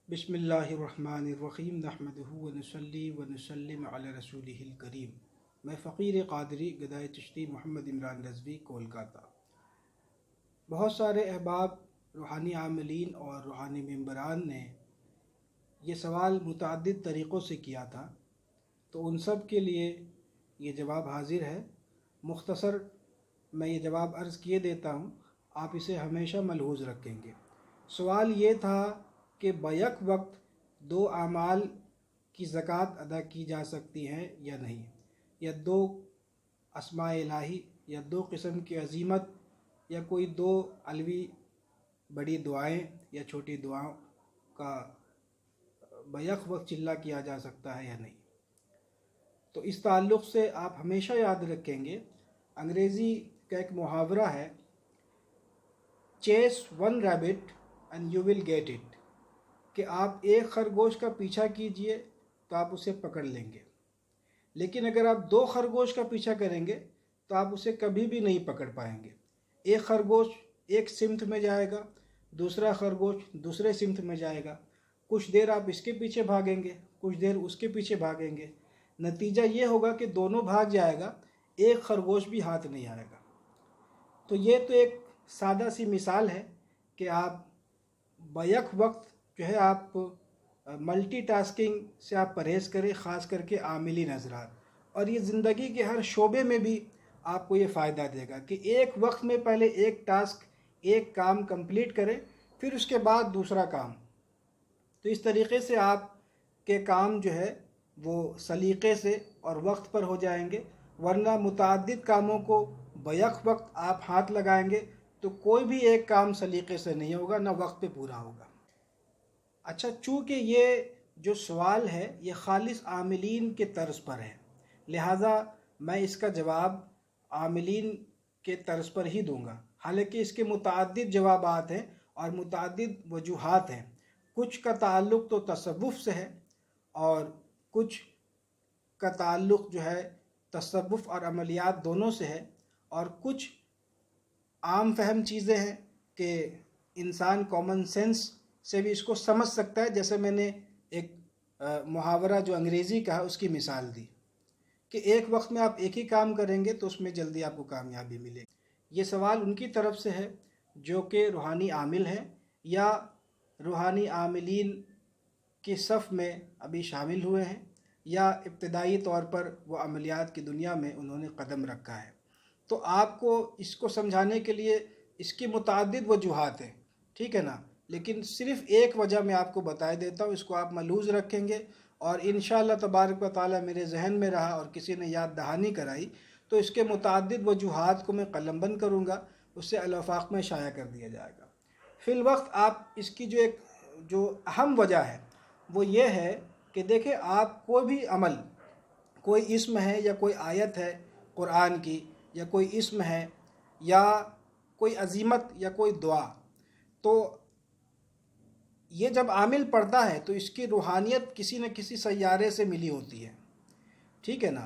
بسم اللہ الرحمن الرحیم نحمدہ ونصلی ونسلم علی رسولہ الکریم۔ میں فقیر قادری گدائے چشتی محمد عمران رضوی کولکاتہ۔ بہت سارے احباب روحانی عاملین اور روحانی ممبران نے یہ سوال متعدد طریقوں سے کیا تھا، تو ان سب کے لیے یہ جواب حاضر ہے۔ مختصر میں یہ جواب عرض کیے دیتا ہوں، آپ اسے ہمیشہ ملحوظ رکھیں گے۔ سوال یہ تھا کہ بیک وقت دو اعمال کی زکوٰۃ ادا کی جا سکتی ہے یا نہیں، یا دو اسماء الہی یا دو قسم کی عظیمت یا کوئی دو علوی بڑی دعائیں یا چھوٹی دعاؤں کا بیک وقت چلہ کیا جا سکتا ہے یا نہیں۔ تو اس تعلق سے آپ ہمیشہ یاد رکھیں گے، انگریزی کا ایک محاورہ ہے، chase one rabbit and you will get it, کہ آپ ایک خرگوش کا پیچھا کیجئے تو آپ اسے پکڑ لیں گے، لیکن اگر آپ دو خرگوش کا پیچھا کریں گے تو آپ اسے کبھی بھی نہیں پکڑ پائیں گے۔ ایک خرگوش ایک سمت میں جائے گا، دوسرا خرگوش دوسرے سمت میں جائے گا، کچھ دیر آپ اس کے پیچھے بھاگیں گے، کچھ دیر اس کے پیچھے بھاگیں گے، نتیجہ یہ ہوگا کہ دونوں بھاگ جائے گا، ایک خرگوش بھی ہاتھ نہیں آئے گا۔ تو یہ تو ایک سادہ سی مثال ہے کہ آپ بیک وقت جو ہے آپ ملٹی ٹاسکنگ سے آپ پرہیز کریں، خاص کر کے عاملی نظرات، اور یہ زندگی کے ہر شعبے میں بھی آپ کو یہ فائدہ دے گا کہ ایک وقت میں پہلے ایک ٹاسک ایک کام کمپلیٹ کریں، پھر اس کے بعد دوسرا کام۔ تو اس طریقے سے آپ کے کام جو ہے وہ سلیقے سے اور وقت پر ہو جائیں گے، ورنہ متعدد کاموں کو بیک وقت آپ ہاتھ لگائیں گے تو کوئی بھی ایک کام سلیقے سے نہیں ہوگا، نہ وقت پہ پورا ہوگا۔ اچھا، چونکہ یہ جو سوال ہے یہ خالص عاملین کے طرز پر ہے، لہٰذا میں اس کا جواب عاملین کے طرز پر ہی دوں گا، حالانکہ اس کے متعدد جوابات ہیں اور متعدد وجوہات ہیں۔ کچھ کا تعلق تو تصوف سے ہے اور کچھ کا تعلق جو ہے تصوف اور عملیات دونوں سے ہے، اور کچھ عام فہم چیزیں ہیں کہ انسان کامن سینس سے بھی اس کو سمجھ سکتا ہے، جیسے میں نے ایک محاورہ جو انگریزی کا ہے اس کی مثال دی کہ ایک وقت میں آپ ایک ہی کام کریں گے تو اس میں جلدی آپ کو کامیابی ملے گی۔ یہ سوال ان کی طرف سے ہے جو کہ روحانی عامل ہیں یا روحانی عاملین کی صف میں ابھی شامل ہوئے ہیں، یا ابتدائی طور پر وہ عملیات کی دنیا میں انہوں نے قدم رکھا ہے۔ تو آپ کو اس کو سمجھانے کے لیے اس کی متعدد وجوہات ہیں، ٹھیک ہے نا، لیکن صرف ایک وجہ میں آپ کو بتا دیتا ہوں، اس کو آپ ملحوظ رکھیں گے، اور انشاءاللہ تبارک و تعالی میرے ذہن میں رہا اور کسی نے یاد دہانی کرائی تو اس کے متعدد وجوہات کو میں قلم بند کروں گا، اسے الافاق میں شائع کر دیا جائے گا۔ فی الوقت آپ اس کی جو اہم وجہ ہے وہ یہ ہے کہ دیکھیں، آپ کوئی بھی عمل، کوئی اسم ہے یا کوئی آیت ہے قرآن کی، یا کوئی اسم ہے یا کوئی عظیمت یا کوئی دعا، تو یہ جب عامل پڑھتا ہے تو اس کی روحانیت کسی نہ کسی سیارے سے ملی ہوتی ہے، ٹھیک ہے نا۔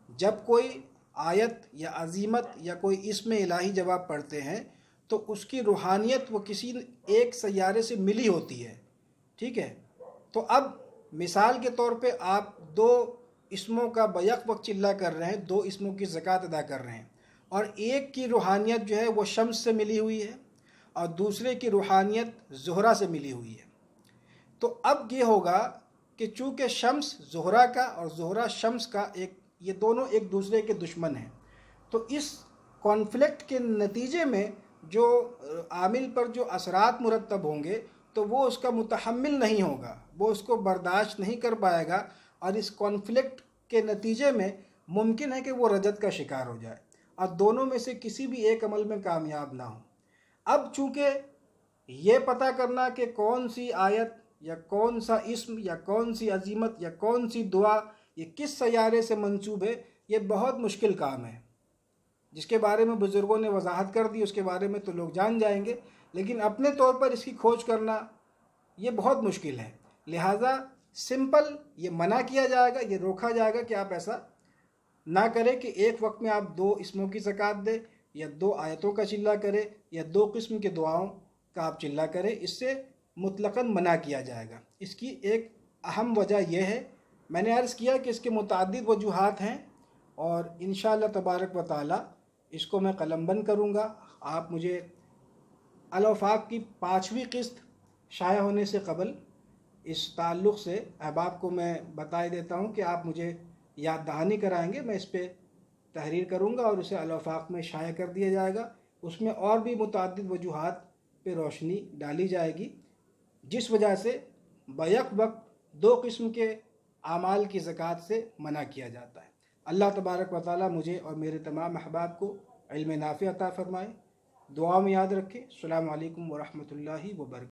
جب کوئی آیت یا عظیمت یا کوئی اسم الہی جب آپ پڑھتے ہیں تو اس کی روحانیت وہ کسی ایک سیارے سے ملی ہوتی ہے، ٹھیک ہے۔ تو اب مثال کے طور پہ آپ دو اسموں کا بیک وقت چلہ کر رہے ہیں، دو اسموں کی زکوٰۃ ادا کر رہے ہیں، اور ایک کی روحانیت جو ہے وہ شمس سے ملی ہوئی ہے اور دوسرے کی روحانیت زہرہ سے ملی ہوئی ہے۔ تو اب یہ ہوگا کہ چونکہ شمس زہرہ کا اور زہرہ شمس کا یہ دونوں ایک دوسرے کے دشمن ہیں، تو اس کانفلکٹ کے نتیجے میں جو عامل پر جو اثرات مرتب ہوں گے تو وہ اس کا متحمل نہیں ہوگا، وہ اس کو برداشت نہیں کر پائے گا، اور اس کانفلکٹ کے نتیجے میں ممکن ہے کہ وہ رجت کا شکار ہو جائے اور دونوں میں سے کسی بھی ایک عمل میں کامیاب نہ ہو۔ اب چونکہ یہ پتہ کرنا کہ کون سی آیت یا کون سا اسم یا کون سی عظیمت یا کون سی دعا یہ کس سیارے سے منسوب ہے، یہ بہت مشکل کام ہے، جس کے بارے میں بزرگوں نے وضاحت کر دی، اس کے بارے میں تو لوگ جان جائیں گے، لیکن اپنے طور پر اس کی کھوج کرنا یہ بہت مشکل ہے۔ لہٰذا سمپل یہ منع کیا جائے گا، یہ روکا جائے گا کہ آپ ایسا نہ کریں کہ ایک وقت میں آپ دو اسموں کی زکوٰۃ دیں یا دو آیتوں کا چلہ کریں یا دو قسم کے دعاؤں کا آپ چلہ کریں، اس سے مطلقاً منع کیا جائے گا۔ اس کی ایک اہم وجہ یہ ہے، میں نے عرض کیا کہ اس کے متعدد وجوہات ہیں، اور انشاءاللہ تبارک و تعالی اس کو میں قلم بند کروں گا۔ آپ مجھے الوفاق کی 5ویں قسط شائع ہونے سے قبل اس تعلق سے احباب کو میں بتائی دیتا ہوں کہ آپ مجھے یاد دہانی کرائیں گے، میں اس پہ تحریر کروں گا اور اسے الوفاق میں شائع کر دیا جائے گا۔ اس میں اور بھی متعدد وجوہات پہ روشنی ڈالی جائے گی، جس وجہ سے بیک وقت 2 قسم کے اعمال کی زکوٰۃ سے منع کیا جاتا ہے۔ اللہ تبارک و تعالی مجھے اور میرے تمام احباب کو علم نافع عطا فرمائے۔ دعا میں یاد رکھیں۔ السلام علیکم ورحمۃ اللہ وبرکاتہ۔